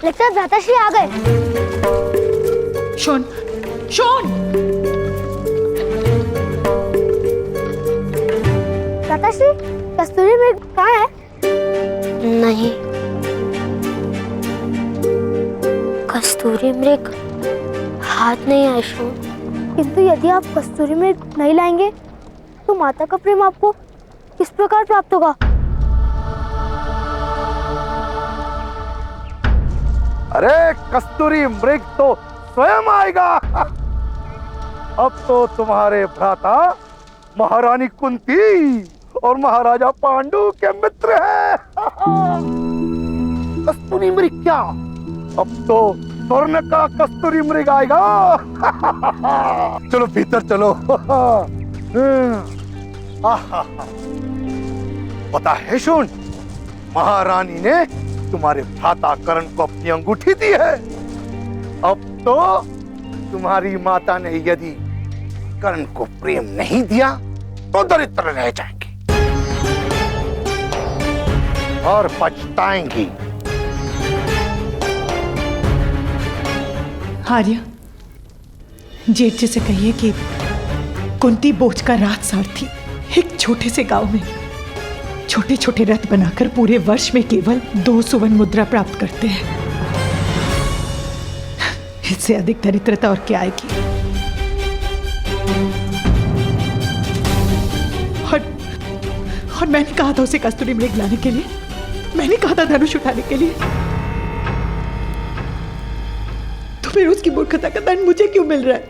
लगता है भ्राताश्री आ गए। Shown, shown! भ्राताश्री, कस्तूरी मृग कहाँ है? नहीं, कस्तूरी मृग हाथ नहीं है शोन। किंतु यदि आप कस्तूरी मृग नहीं लाएंगे तो माता का प्रेम आपको किस प्रकार प्राप्त होगा? अरे कस्तूरी मृग तो स्वयं आएगा। अब तो तुम्हारे भ्राता महारानी कुंती और महाराजा पांडु के मित्र हैं। कस्तूरी मृग क्या, अब तो स्वर्ण का कस्तूरी मृग आएगा। चलो भीतर चलो। पता है शोन, महारानी ने तुम्हारे भ्राता कर्ण को अपनी अंगूठी दी है। अब तो तुम्हारी माता ने यदि कर्ण को प्रेम नहीं दिया तो दरिद्र रह जाएंगे और पछताएंगी। आर्या, जेठ जी से कहिए कि कुंती बोझ का राज सारथी एक छोटे से गांव में छोटे छोटे रथ बनाकर पूरे वर्ष में केवल 2 सुवर्ण मुद्रा प्राप्त करते हैं। इससे अधिक दरिद्रता और क्या आएगी? और मैंने कहा था उसे कस्तूरी मृग लाने के लिए, मैंने कहा था धनुष उठाने के लिए, तो फिर उसकी मूर्खता का दंड मुझे क्यों मिल रहा है?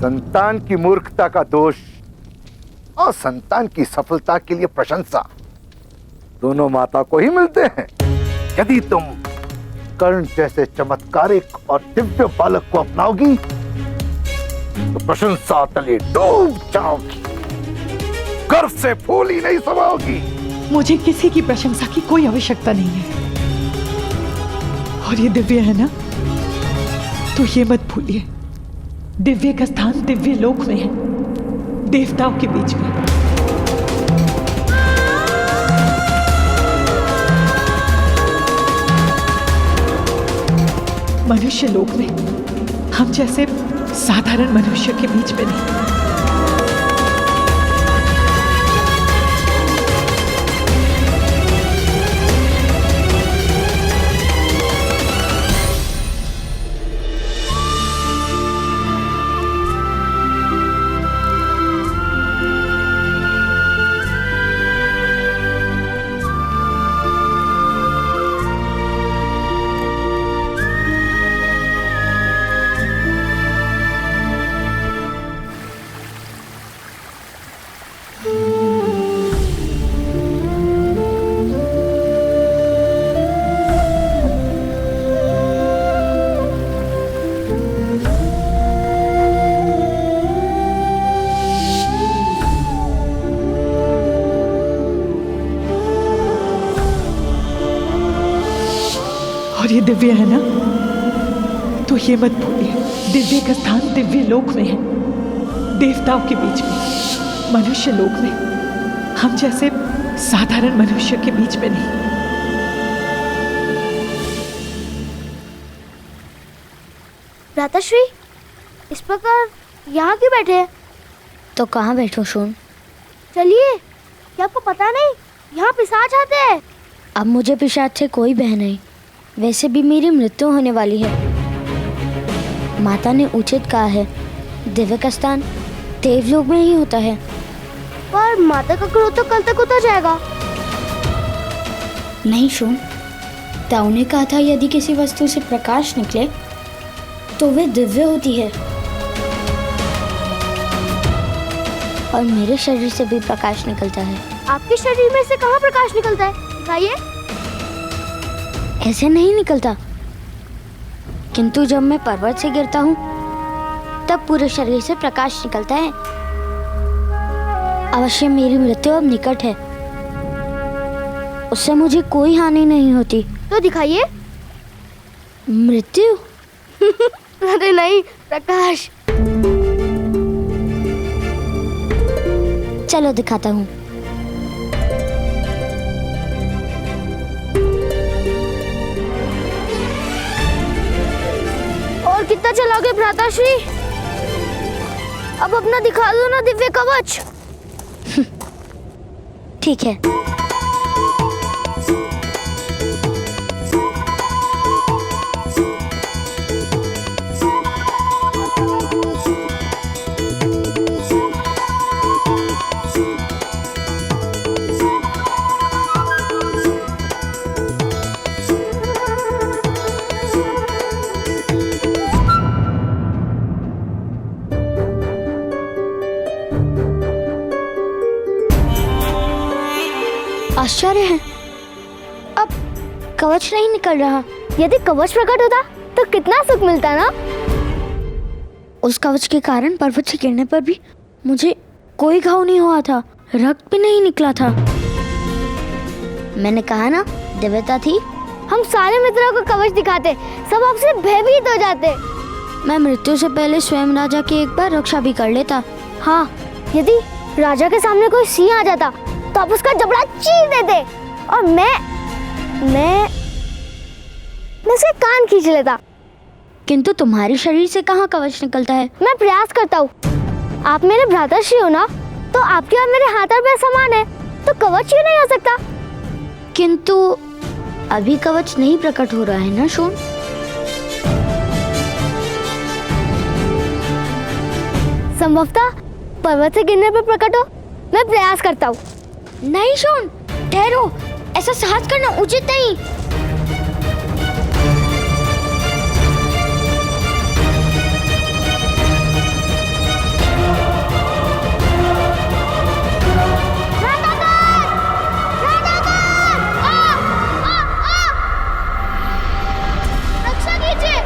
संतान की मूर्खता का दोष और संतान की सफलता के लिए प्रशंसा दोनों माता को ही मिलते हैं। यदि तुम कर्ण जैसे चमत्कारिक और दिव्य बालक को अपनाओगी तो प्रशंसा तले डूब जाओगी, गर्व से फूल ही नहीं समाओगी। मुझे किसी की प्रशंसा की कोई आवश्यकता नहीं है। और ये दिव्य है ना, तो ये मत भूलिए, दिव्य का स्थान दिव्य लोक में है, देवताओं के बीच में। मनुष्य लोक में हम जैसे साधारण मनुष्य के बीच में नहीं। और ये दिव्य है ना, तो ये मत भूलिए, दिव्य का स्थान दिव्य लोक में है, देवताओं के बीच में। मनुष्य लोक में हम जैसे साधारण मनुष्य के बीच में नहीं। भ्राताश्री, इस प्रकार यहाँ क्यों बैठे हैं? तो कहाँ बैठो शोन? चलिए, क्या आपको पता नहीं यहाँ पिशाच आते हैं? अब मुझे पिशाच से कोई भय नहीं, वैसे भी मेरी मृत्यु होने वाली है। माता ने उचित कहा है, दिव्य का स्थान देवलोक में ही होता है। पर माता का क्रोध तो कल तक उतर जाएगा। नहीं शोन, ताऊ ने कहा था यदि किसी वस्तु से प्रकाश निकले तो वे दिव्य होती है। और मेरे शरीर से भी प्रकाश निकलता है। आपके शरीर में से कहाँ प्रकाश निकलता है? दिखाइए। ऐसे नहीं निकलता, किंतु जब मैं पर्वत से गिरता हूँ तब पूरे शरीर से प्रकाश निकलता है। अवश्य मेरी मृत्यु अब निकट है, उससे मुझे कोई हानि नहीं होती। तो दिखाइए। मृत्यु? अरे नहीं, प्रकाश। चलो दिखाता हूँ। पता चलोगे भ्राताश्री? अब अपना दिखा दो ना दिव्य कवच। ठीक है। आश्चर्य है, अब कवच नहीं निकल रहा। यदि कवच प्रकट होता तो कितना सुख मिलता ना। उस कवच के कारण पर्वत से गिरने पर भी मुझे कोई घाव नहीं हुआ था, रक्त भी नहीं निकला था। मैंने कहा ना, दिव्यता थी। हम सारे मित्रों को कवच दिखाते, सब आपसे भयभीत हो जाते। मैं मृत्यु से पहले स्वयं राजा की एक बार रक्षा भी कर लेता। हाँ, यदि राजा के सामने कोई सिंह आ जाता तो आप उसका जबड़ा चीर देते और मैं उसके कान खींच लेता। किंतु तुम्हारे शरीर से कहाँ कवच निकलता है? मैं प्रयास करता हूँ। आप मेरे भ्राताश्री हो ना, तो आपके और मेरे हाथ और पैर समान है, तो कवच क्यों नहीं हो सकता? किंतु अभी कवच नहीं प्रकट हो रहा है ना शून? संभवतः पर्वत से गिरने पर प्रकट हो। मैं प्रयास करता हूँ। नहीं शून, ठहरो, ऐसा साहस करना उचित नहीं। रक्षा कीजिए।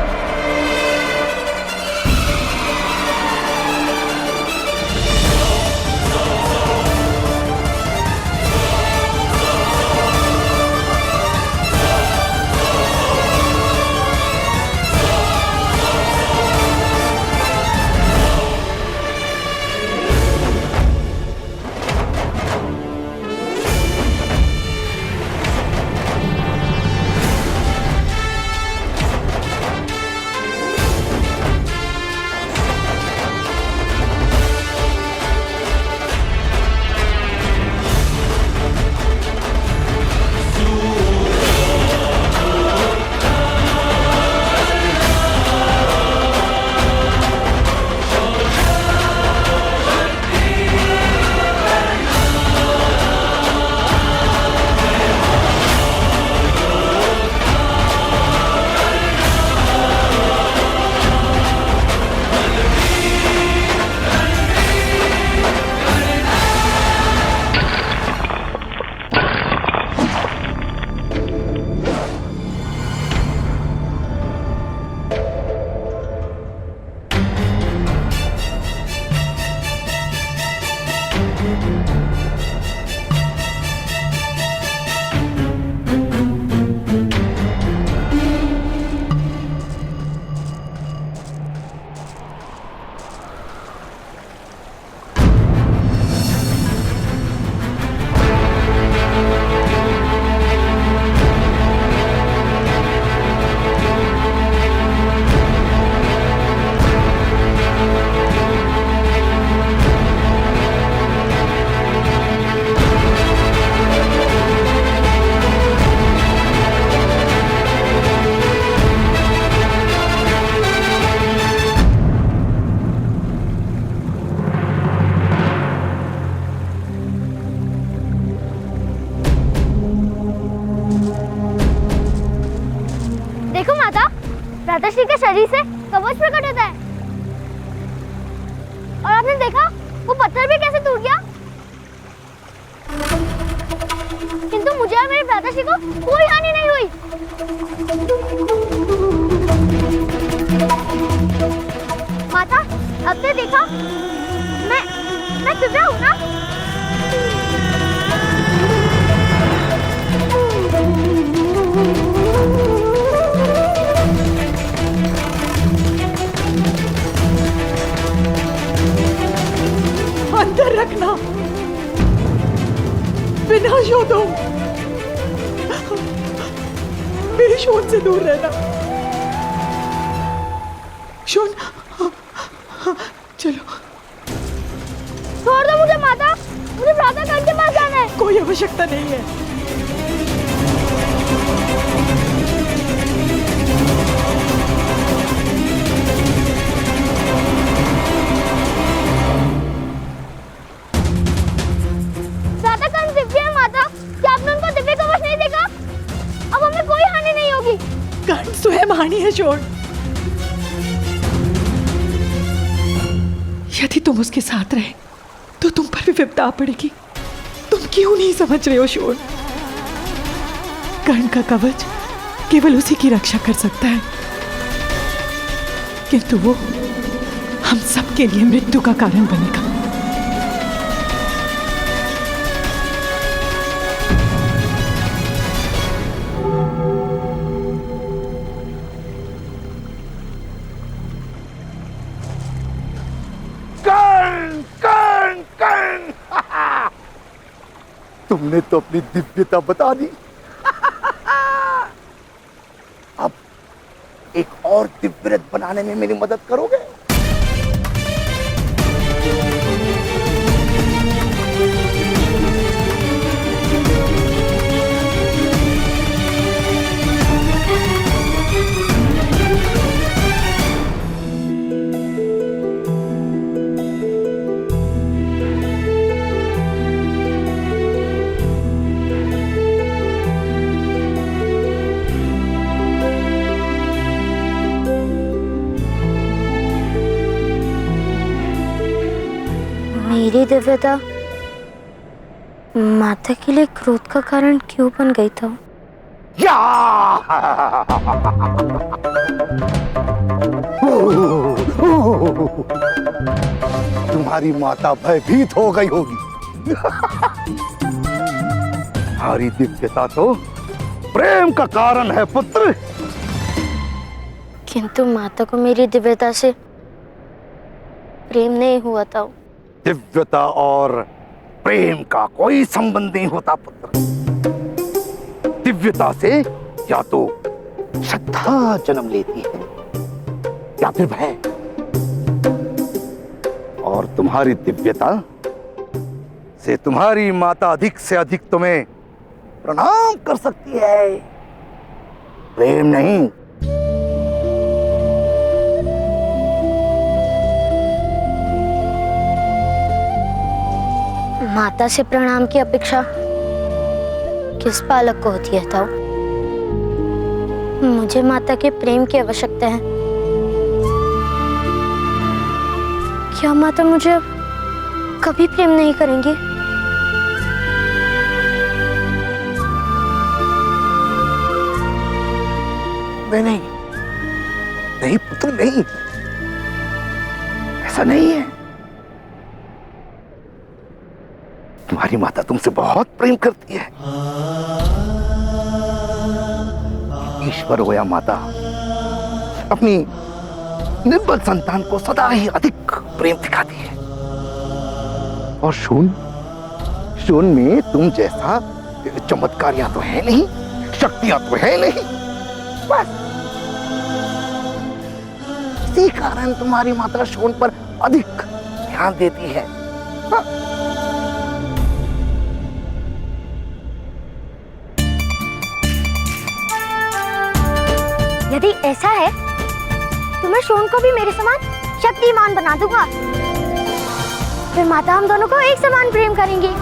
भ्राताश्री के शरीर से कवच प्रकट होता है। और आपने देखा वो पत्थर भी कैसे टूट गया। किंतु मुझे और मेरे भ्राताश्री को कोई हानि नहीं हुई। माता, अब से देखा मैं दिव्या हूँ ना। अंदर रखना, विनाश हो तुम, मेरे शोध से दूर रहना। शोन, चलो। छोड़ दो मुझे माता, मुझे प्रातः काल के पास जाना है। कोई आवश्यकता नहीं है। प्रातः काल दिव्य है माता, क्या आपने उनको दिव्य कवच नहीं देखा? अब हमें कोई हानि नहीं होगी। कर्ण स्वयं हानि है शोन। यदि तुम उसके साथ रहे तो तुम पर भी विपदा आ पड़ेगी। तुम क्यों नहीं समझ रहे हो शोन? कर्ण का कवच केवल उसी की रक्षा कर सकता है, किंतु वो हम सबके लिए मृत्यु का कारण बनेगा। तुमने तो अपनी दिव्यता बता दी। अब एक और दिव्य रथ बनाने में मेरी मदद करोगे? मेरी दिव्यता माता के लिए क्रोध का कारण क्यों बन गई था? या! तुम्हारी माता भयभीत हो गई होगी। तुम्हारी दिव्यता तो प्रेम का कारण है पुत्र। किंतु माता को मेरी दिव्यता से प्रेम नहीं हुआ था। दिव्यता और प्रेम का कोई संबंध नहीं होता पुत्र। दिव्यता से या तो श्रद्धा जन्म लेती है या फिर भय। और तुम्हारी दिव्यता से तुम्हारी माता अधिक से अधिक तुम्हें प्रणाम कर सकती है, प्रेम नहीं। माता से प्रणाम की अपेक्षा किस बालक को होती है ताऊ? मुझे माता के प्रेम की आवश्यकता है। क्या माता मुझे कभी प्रेम नहीं करेंगी? नहीं, नहीं पुत्र नहीं, ऐसा नहीं है। तुम्हारी माता तुमसे बहुत प्रेम करती है। ईश्वर हो या माता, अपनी निर्बल संतान को सदा ही अधिक प्रेम दिखाती है। और शून में तुम जैसा चमत्कारियां तो है नहीं, शक्तियां तो है नहीं, बस इसी कारण तुम्हारी माता शून पर अधिक ध्यान देती है। हाँ। यदि ऐसा है तो मैं शोन को भी मेरे समान शक्तिमान बना दूंगा। फिर माता हम दोनों को एक समान प्रेम करेंगी।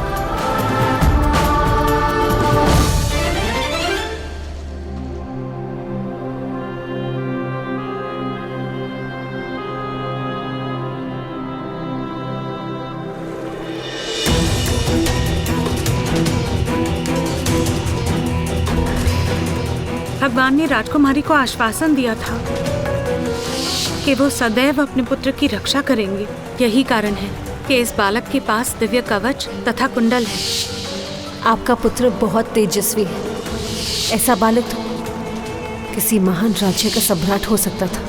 भगवान ने राजकुमारी को आश्वासन दिया था कि वो सदैव अपने पुत्र की रक्षा करेंगे। यही कारण है कि इस बालक के पास दिव्य कवच तथा कुंडल है। आपका पुत्र बहुत तेजस्वी है। ऐसा बालक तो किसी महान राज्य का सम्राट हो सकता था।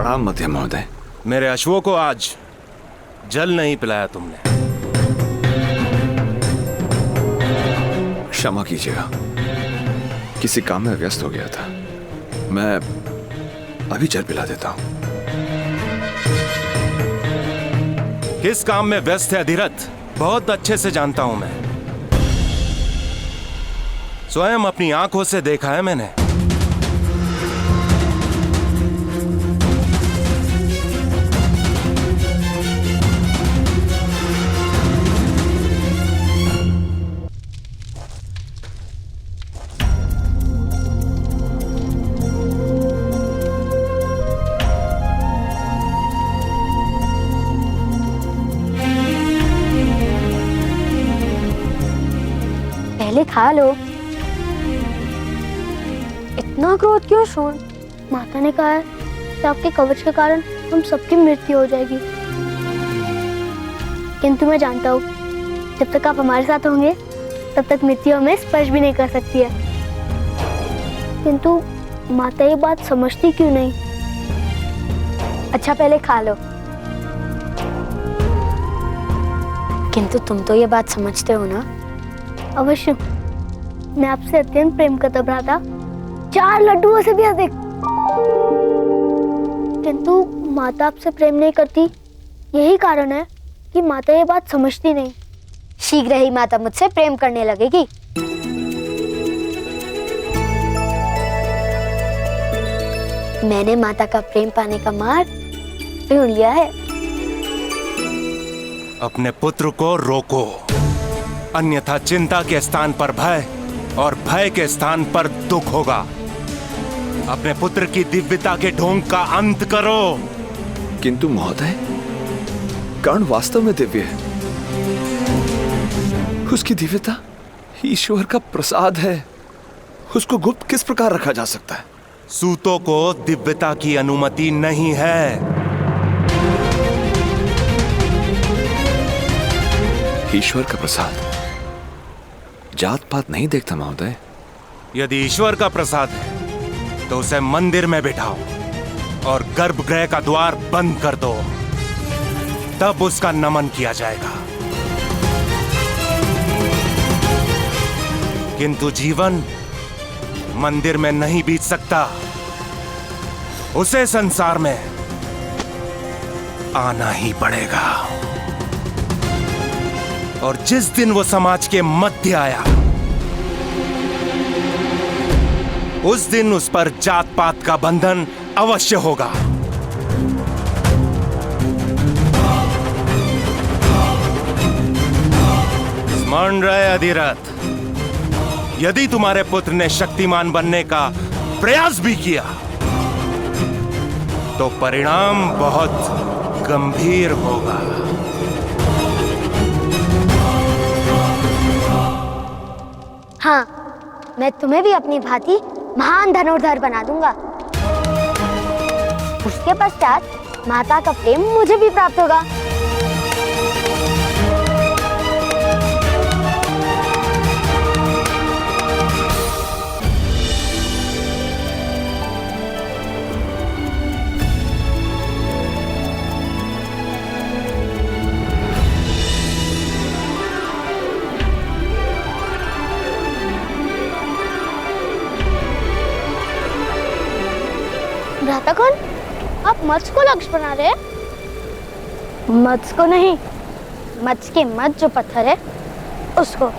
प्रणाम मध्यम महोदय। मेरे अश्वों को आज जल नहीं पिलाया तुमने। क्षमा कीजिएगा, किसी काम में व्यस्त हो गया था। मैं अभी जल पिला देता हूं। किस काम में व्यस्त है अधिरथ, बहुत अच्छे से जानता हूं मैं। स्वयं अपनी आंखों से देखा है मैंने। पहले खा लो। इतना क्रोध क्यों शोन? माता ने कहा है कि आपके कवच के कारण हम सबकी मृत्यु हो जाएगी। किंतु मैं जानता हूँ जब तक आप हमारे साथ होंगे तब तक मृत्यु हमें स्पर्श भी नहीं कर सकती है। किंतु माता ये बात समझती क्यों नहीं? अच्छा पहले खा लो। किंतु तुम तो ये बात समझते हो ना? अवश्य, मैं आपसे अत्यंत प्रेम करता भ्राता, 4 लड्डुओं से भी अधिक। किंतु माता आपसे प्रेम नहीं करती, यही कारण है कि माता ये बात समझती नहीं। शीघ्र ही माता मुझसे प्रेम करने लगेगी। मैंने माता का प्रेम पाने का मार्ग ढूंढ लिया है। अपने पुत्र को रोको, अन्यथा चिंता के स्थान पर भय और भय के स्थान पर दुख होगा। अपने पुत्र की दिव्यता के ढोंग का अंत करो। किंतु महोदय, कर्ण वास्तव में दिव्य है। उसकी दिव्यता ईश्वर का प्रसाद है। उसको गुप्त किस प्रकार रखा जा सकता है? सूतों को दिव्यता की अनुमति नहीं है। ईश्वर का प्रसाद जात पात नहीं देखता महोदय। यदि ईश्वर का प्रसाद है तो उसे मंदिर में बिठाओ और गर्भगृह का द्वार बंद कर दो, तब उसका नमन किया जाएगा। किंतु जीवन मंदिर में नहीं बीत सकता, उसे संसार में आना ही पड़ेगा। और जिस दिन वो समाज के मध्य आया, उस दिन उस पर जात पात का बंधन अवश्य होगा। स्मरण रहे अधिरथ, यदि तुम्हारे पुत्र ने शक्तिमान बनने का प्रयास भी किया तो परिणाम बहुत गंभीर होगा। हाँ, मैं तुम्हें भी अपनी भांति महान धनुर्धर बना दूंगा। उसके पश्चात माता का प्रेम मुझे भी प्राप्त होगा। भ्राता कौन? आप मत्स्य को लक्ष्य बना रहे? मत्स्य को नहीं, मत्स्य के मध्य जो पत्थर है उसको।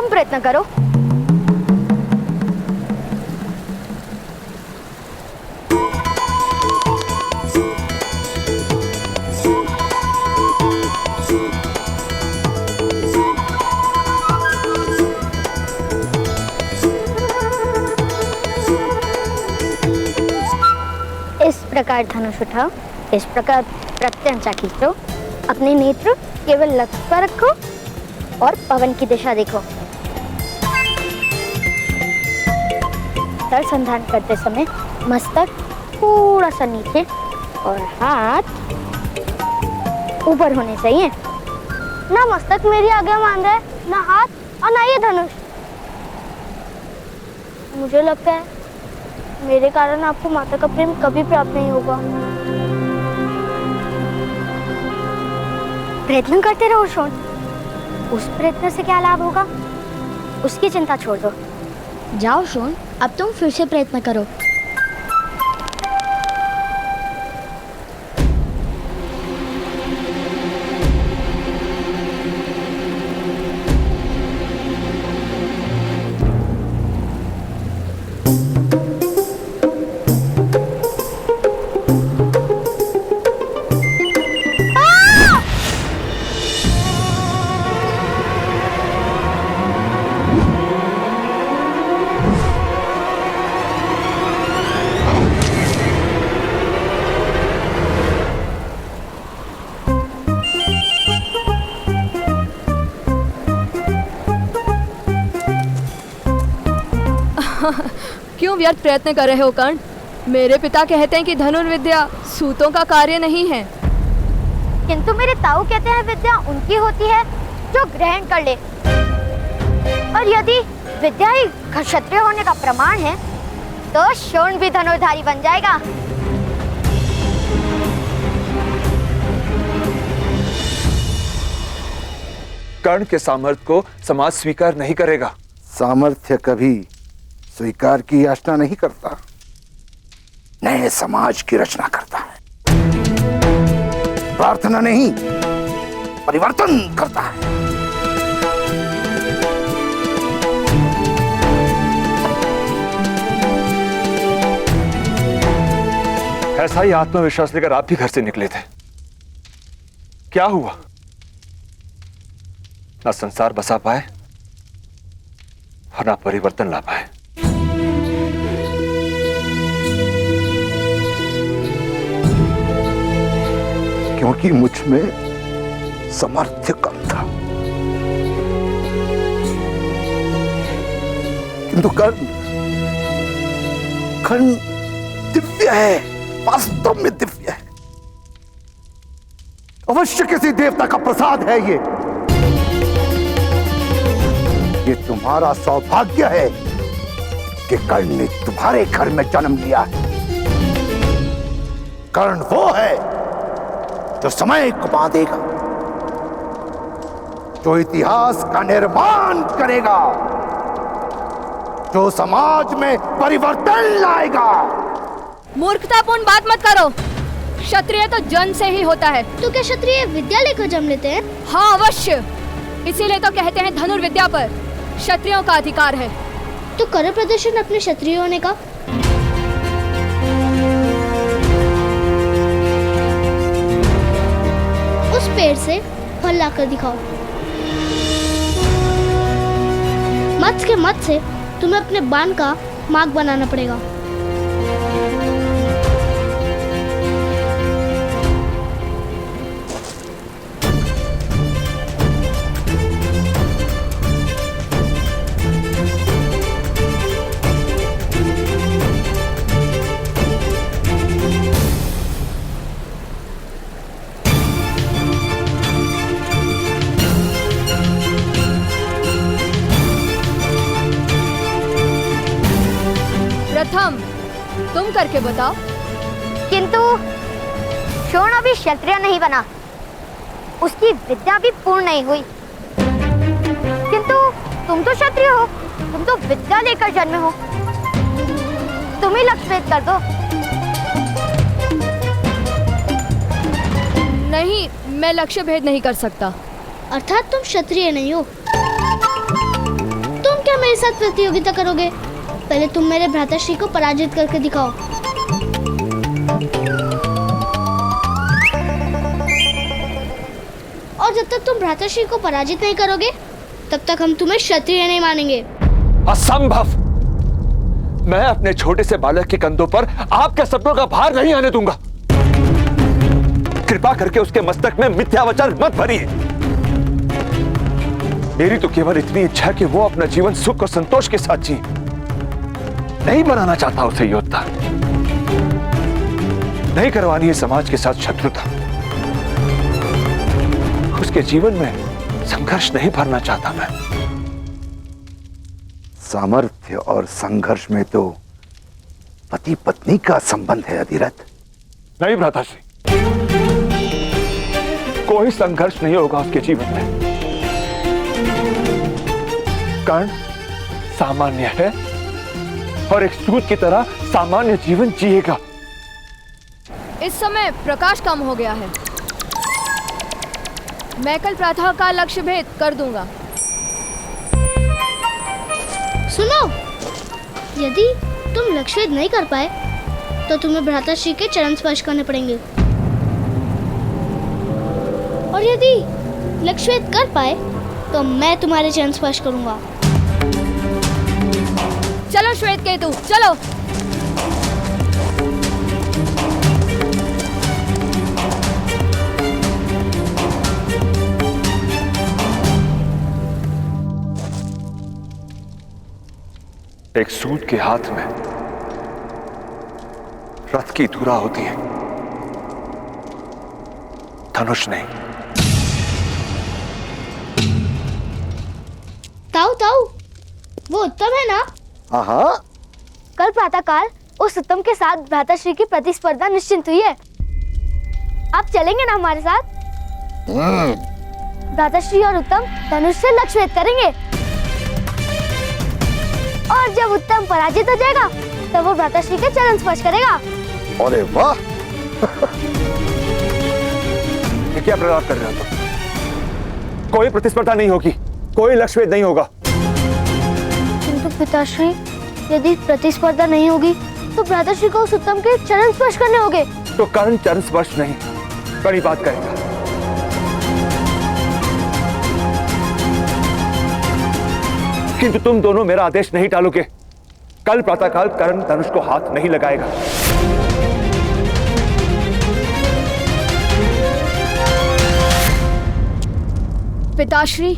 प्रयत्न करो। इस प्रकार धनुष उठाओ, इस प्रकार प्रत्यंचा खींचो, अपने नेत्र केवल लक्ष्य पर रखो और पवन की दिशा देखो। संधान करते समय मस्तक थोड़ा सा नीचे और हाथ ऊपर होने चाहिए। ना मस्तक मेरी आज्ञा मान रहा है, ना हाथ और ना ये धनुष। मुझे लगता है मेरे कारण आपको माता का प्रेम कभी प्राप्त नहीं होगा। प्रयत्न करते रहो शोन, उस प्रयत्न से क्या लाभ होगा उसकी चिंता छोड़ दो। जाओ शोन, अब तुम फिर से प्रयत्न करो। क्यों व्यर्थ प्रयत्न कर रहे हो कर्ण? मेरे पिता कहते हैं कि धनुर्विद्या सूतों का कार्य नहीं है। किंतु मेरे ताऊ कहते हैं विद्या उनकी होती है जो ग्रहण कर ले, और यदि विद्या ही क्षत्रिय होने का प्रमाण है तो शोण भी धनुर्धारी बन जाएगा। कर्ण के सामर्थ्य को समाज स्वीकार नहीं करेगा। सामर्थ्य कभी स्वीकार की याचना नहीं करता, नए समाज की रचना करता है। प्रार्थना नहीं, परिवर्तन करता है। ऐसा ही आत्मविश्वास लेकर आप भी घर से निकले थे। क्या हुआ? ना संसार बसा पाए और ना परिवर्तन ला पाए। क्योंकि मुझ में सामर्थ्य कम था। किंतु कर्ण दिव्य है, वास्तव में दिव्य है। अवश्य किसी देवता का प्रसाद है ये तुम्हारा सौभाग्य है कि कर्ण ने तुम्हारे घर में जन्म लिया है। कर्ण वो है जो समय को बांधेगा, जो इतिहास का निर्माण करेगा, जो समाज में परिवर्तन लाएगा। मूर्खतापूर्ण बात मत करो। क्षत्रिय तो जन्म से ही होता है। तो क्या क्षत्रिय विद्या लेकर जन्म लेते हैं? हाँ अवश्य, इसीलिए तो कहते हैं धनुर्विद्या पर क्षत्रियों का अधिकार है। तो करो प्रदर्शन अपने क्षत्रिय होने का। उस पेड़ से फल लाकर दिखाओ। मत्स्य के मत से तुम्हें अपने बाण का मार्ग बनाना पड़ेगा। प्रथम तुम करके बताओ। किंतु शोण अभी क्षत्रिय नहीं बना, उसकी विद्या भी पूर्ण नहीं हुई। किंतु तुम तो क्षत्रिय हो, तुम तो विद्या लेकर जन्मे हो। तुम ही लक्ष्य भेद कर दो। नहीं, मैं लक्ष्य भेद नहीं कर सकता। अर्थात तुम क्षत्रिय नहीं हो। तुम क्या मेरे साथ प्रतियोगिता करोगे? पहले तुम मेरे भ्राताश्री को पराजित करके दिखाओ। और जब तक तुम भ्राताश्री को पराजित नहीं करोगे तब तक हम तुम्हें क्षत्रिय नहीं मानेंगे। असंभव! मैं अपने छोटे से बालक के कंधों पर आपके सपनों का भार नहीं आने दूंगा। कृपा करके उसके मस्तक में मिथ्या वचन मत भरिए। मेरी तो केवल इतनी इच्छा है कि वो अपना जीवन सुख और संतोष के साथ जिए। नहीं बनाना चाहता उसे योद्धा, नहीं करवानी है समाज के साथ शत्रुता, उसके जीवन में संघर्ष नहीं भरना चाहता मैं। सामर्थ्य और संघर्ष में तो पति पत्नी का संबंध है अधिरथ। नहीं भ्राताश्री, कोई संघर्ष नहीं होगा उसके जीवन में। कर्ण सामान्य है और एक सूत की तरह सामान्य जीवन जिएगा। इस समय प्रकाश कम हो गया है। मैं कल प्रातः का लक्ष्य भेद कर दूंगा। सुनो, यदि तुम लक्ष्य भेद नहीं कर पाए तो तुम्हें भ्राताश्री के चरण स्पर्श करने पड़ेंगे, और यदि लक्ष्य भेद कर पाए तो मैं तुम्हारे चरण स्पर्श करूंगा। चलो श्वेत केतु, चलो। एक सूत के हाथ में रथ की धुरा होती है, धनुष नहीं। ताऊ ताऊ, वो उत्तम है ना? हाँ, कल प्रातःकाल उस उत्तम के साथ भ्राताश्री की प्रतिस्पर्धा निश्चित हुई है। आप चलेंगे ना हमारे साथ? भ्राताश्री और उत्तम धनुष से लक्ष्य भेद करेंगे, और जब उत्तम पराजित हो जाएगा तब वो भ्राताश्री के चरण स्पर्श करेगा। अरे वाह! ये क्या प्रलाप कर रहे हो तुम? कोई प्रतिस्पर्धा नहीं होगी, कोई लक्ष्य भेद नहीं होगा। किंतु पिताश्री, यदि प्रतिस्पर्धा नहीं होगी तो भ्राताश्री को उस उत्तम के चरण स्पर्श करने होंगे। तो कर्ण चरण स्पर्श नहीं, बड़ी बात करेगा। किंतु तुम दोनों मेरा आदेश नहीं टालोगे। कल प्रातःकाल कर्ण धनुष को हाथ नहीं लगाएगा। पिताश्री,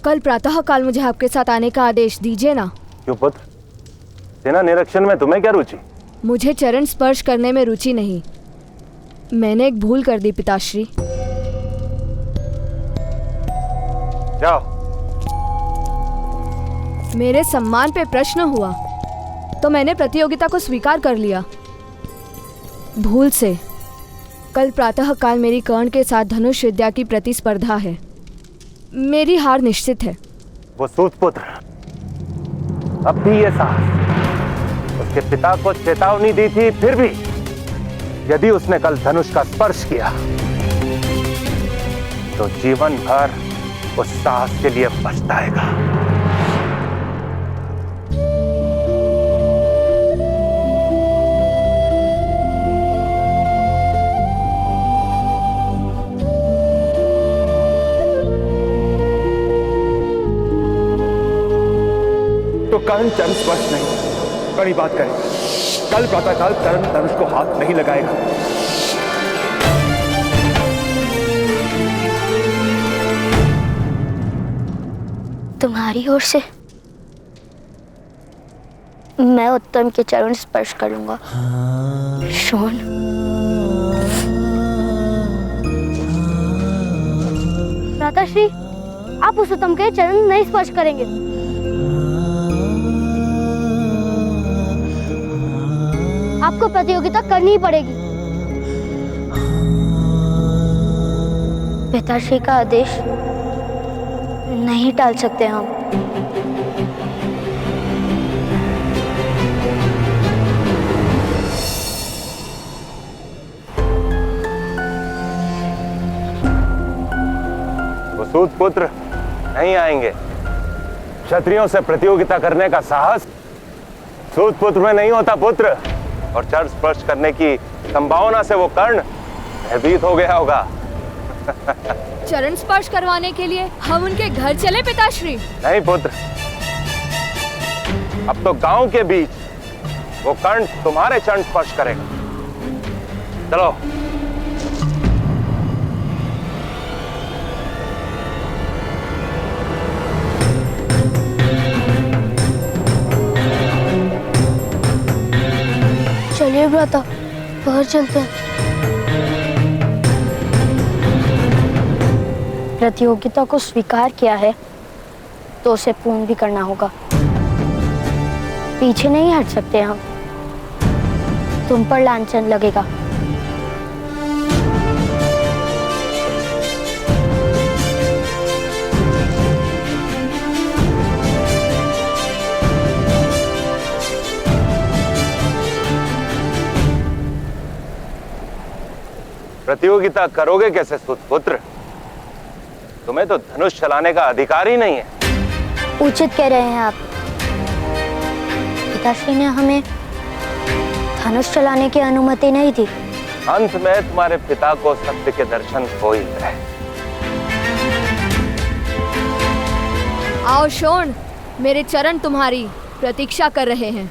कल प्रातःकाल मुझे आपके साथ आने का आदेश दीजिए ना। क्यों पुत्र, सेना निरीक्षण में तुम्हें क्या रुचि? मुझे चरण स्पर्श करने में रुचि नहीं। मैंने एक भूल कर दी पिताश्री। जाओ। मेरे सम्मान पे प्रश्न हुआ तो मैंने प्रतियोगिता को स्वीकार कर लिया। भूल से कल प्रातःकाल मेरी कर्ण के साथ धनुष विद्या की प्रतिस्पर्धा है। मेरी हार निश्चित है। वो सूतपुत्र अब भी ये साहस उसके पिता को चेतावनी दी थी, फिर भी यदि उसने कल धनुष का स्पर्श किया तो जीवन भर उस साहस के लिए पछताएगा। तो कर्ण चरण स्पर्श नहीं, बड़ी बात करेगा। कल प्रातःकाल कर्ण धनुष को हाथ नहीं लगाएगा। तुम्हारी ओर से मैं उत्तम के चरण स्पर्श करूंगा। शोन, भ्राताश्री, आप उस उत्तम के चरण नहीं स्पर्श करेंगे। आपको प्रतियोगिता करनी पड़ेगी। पिताश्री का आदेश नहीं टाल सकते हम। वो सूतपुत्र नहीं आएंगे। क्षत्रियों से प्रतियोगिता करने का साहस सूतपुत्र में नहीं होता पुत्र, और चरण स्पर्श करने की संभावना से वो कर्ण भयभीत हो गया होगा। चरण स्पर्श करवाने के लिए हम उनके घर चले पिताश्री? नहीं पुत्र, अब तो गांव के बीच वो कर्ण तुम्हारे चरण स्पर्श करेगा। चलो। चलिए भ्राता, बाहर चलते हैं। प्रतियोगिता को स्वीकार किया है तो उसे पूर्ण भी करना होगा। पीछे नहीं हट सकते हम। तुम पर लांछन लगेगा। प्रतियोगिता करोगे कैसे सुपुत्र? तुम्हें तो धनुष चलाने का अधिकार ही नहीं है। उचित कह रहे हैं आप। पिताश्री ने हमें धनुष चलाने की अनुमति नहीं दी। अंत में तुम्हारे पिता को सत्य के दर्शन हो ही गए। आओ शोण, मेरे चरण तुम्हारी प्रतीक्षा कर रहे हैं।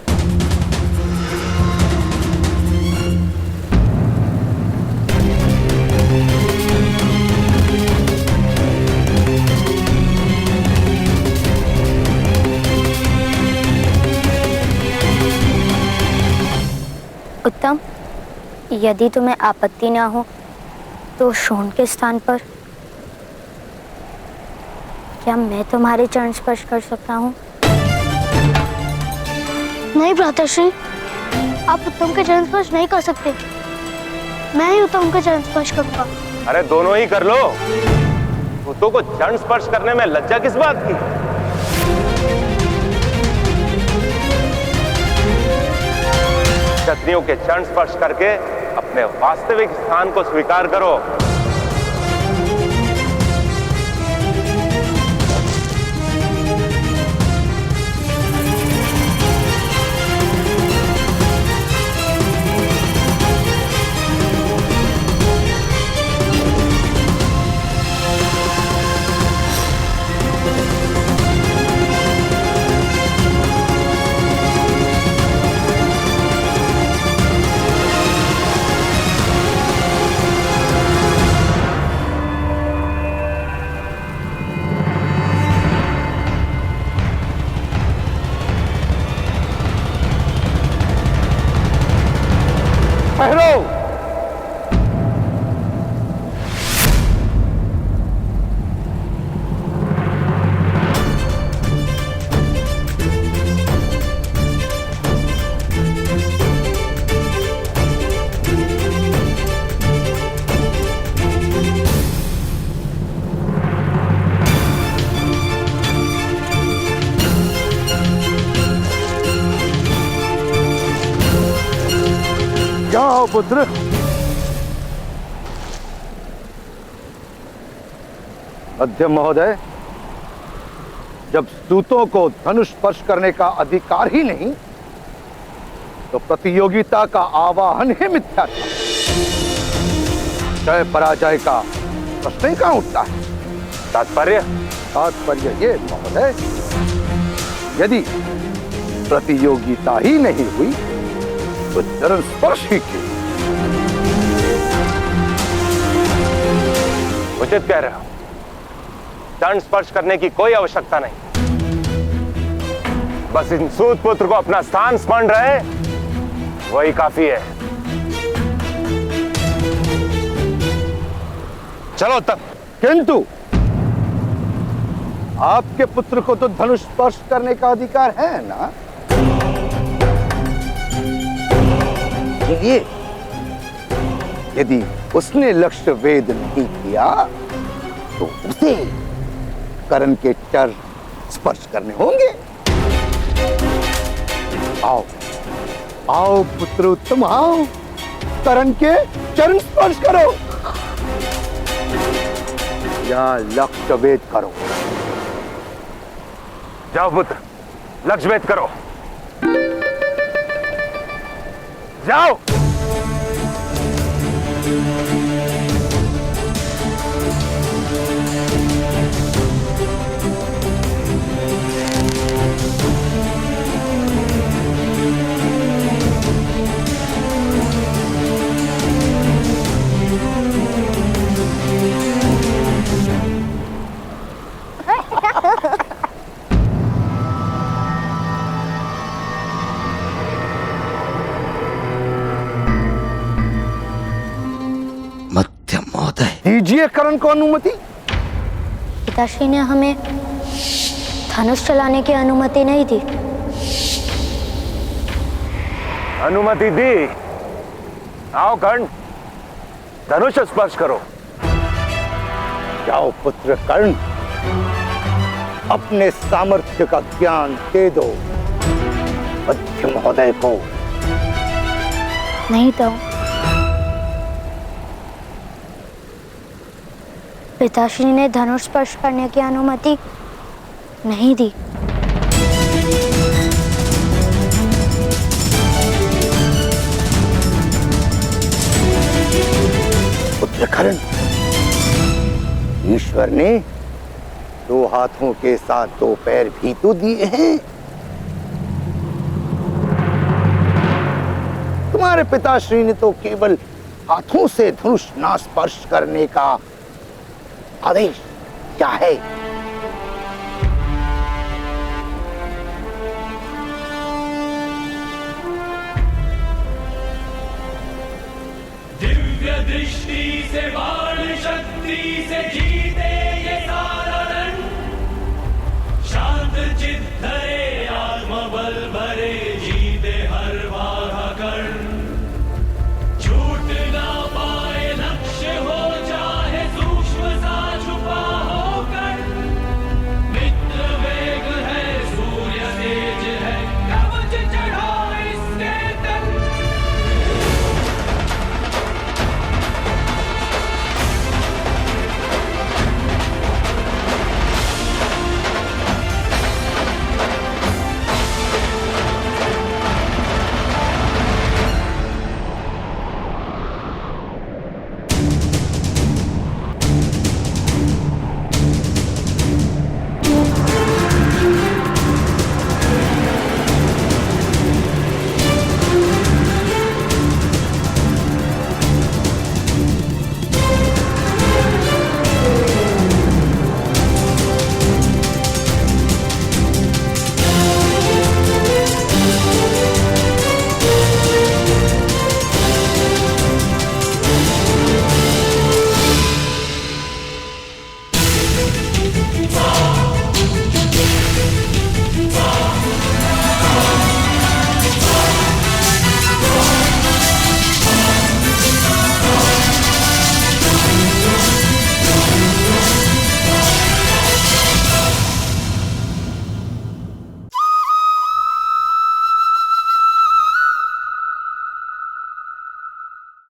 उत्तम, यदि तुम्हें आपत्ति ना हो तो शोण के स्थान पर क्या मैं तुम्हारे चरण स्पर्श कर सकता हूँ? नहीं भ्राताश्री, आप उत्तम के चरण स्पर्श नहीं कर सकते। मैं ही उत्तम के चरण स्पर्श करूंगा। अरे दोनों ही कर लो। भूतों को चरण स्पर्श करने में लज्जा किस बात की? क्षत्रियों के चरण स्पर्श करके अपने वास्तविक स्थान को स्वीकार करो। जाओ पुत्र। मध्यम महोदय, जब सूतों को धनुष स्पर्श करने का अधिकार ही नहीं तो प्रतियोगिता का आवाहन ही मिथ्या था। जय पराजय का प्रश्न ही कहां उठता है? तात्पर्य ये महोदय, यदि प्रतियोगिता ही नहीं हुई तो चरण स्पर्श ही क्यों? उचित कह रहे हो। चरण स्पर्श करने की कोई आवश्यकता नहीं। बस इन सूत पुत्र को अपना स्थान स्मरण रहे, वही काफी है। चलो तब। किंतु आपके पुत्र को तो धनुष स्पर्श करने का अधिकार है ना? ये यदि उसने लक्ष्य वेद नहीं किया तो उसे कर्ण के चरण स्पर्श करने होंगे। आओ आओ पुत्र उत्तम, आओ कर्ण के चरण स्पर्श करो या लक्ष्य वेद करो। जाओ पुत्र, लक्ष्य भेद करो। जाओ। दीजिए कर्ण को अनुमति। पिताश्री ने हमें धनुष चलाने की अनुमति नहीं दी। अनुमति दी। आओ कर्ण, धनुष स्पर्श करो। जाओ पुत्र कर्ण, अपने सामर्थ्य का ज्ञान दे दो मध्य महोदय को। नहीं तो पिताश्री ने धनुष स्पर्श करने की अनुमति नहीं दी। पुत्र कर्ण, ईश्वर ने 2 हाथों के साथ 2 पैर भी तो दिए हैं। तुम्हारे पिताश्री ने तो केवल हाथों से धनुष ना स्पर्श करने का आदेश क्या है। दिव्य दृष्टि से बाण शक्ति से जीत